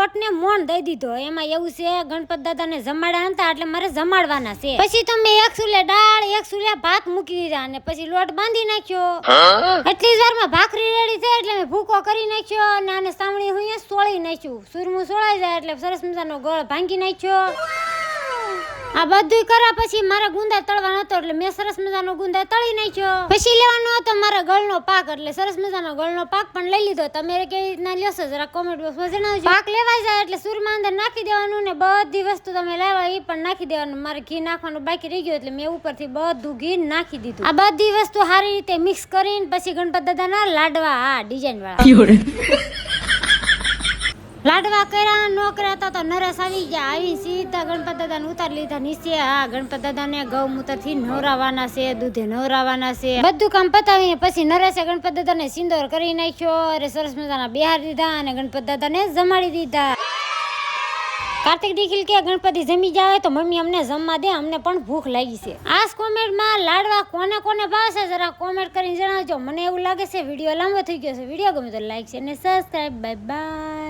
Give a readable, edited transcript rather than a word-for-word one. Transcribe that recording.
લોટને મોણ દઈ દીધો. એમાં એવું છે ગણપત દાદાને જમાડ્યા હતા એટલે મારે જમાડવાના છે. પછી તમે એક સુલે દાળ એક સુલે ભાત મૂકી દીધા અને પછી લોટ બાંધી નાખ્યો. એટલી જ વારમાં ભાખરી રેડી થઈ એટલે મેં ભૂકો કરી નાખ્યો અને આને સામણી હું સોળી નાખ્યું. સુરમું સોળાઈ જાય એટલે સરસ મજાનો ગોળ ભાંગી નાખ્યો. આ બધું કર્યા પછી મારા ગુંદા તળવાનો હતો એટલે મેં સરસ મજાનો ગુંદા તળી નાખ્યો. પછી લેવાનો હતો મારા ગળનો પાક એટલે સરસ મજાનો ગળનો પાક પણ લઈ લીધો. તમે કેવી રીતના લેશો જરા કોમેન્ટ બોક્સમાં જણાવજો. પાક લેવાઈ જાય એટલે સુરમાં અંદર નાખી દેવાનું ને બધી વસ્તુ તમે લાવ્યા એ પણ નાખી દેવાનું. મારે ઘી નાખવાનું બાકી રહી ગયું એટલે મેં ઉપરથી બધું ઘી નાખી દીધું. આ બધી વસ્તુ સારી રીતે મિક્સ કરીને પછી ગણપત દાદાના લાડવા ડિઝાઇન વાળા લાડવા કર્યા નો કર્યા તો નરસ આવી ગયા. આવી સીધા ગણપત દાદાને ઉતારી લીધા નીચે. ગણપત દાદાને ગૌમૂત્ર થી નવરાવાના છે, દૂધે નવરાવાના છે. બધું કામ પતાવીને પછી નરેશે ગણપત દાદાને સિંદોર કરી નાખ્યો. અરે સરસ મજાના બિહાર દીધા અને ગણપત દાદાને જમાડી દીધા. કાર્તિક દીખીલ કે ગણપતિ જમી જાય તો મમ્મી અમને જમવા દે, અમને પણ ભૂખ લાગી છે. આ કોમેન્ટમાં લાડવા કોને કોને ભાવશે જરા કોમેન્ટ કરીને જણાવજો. મને એવું લાગે છે વિડીયો લાંબો થઈ ગયો છે. વિડીયો ગમે તો લાઈક છે અને સબસ્ક્રાઇબ. Bye bye.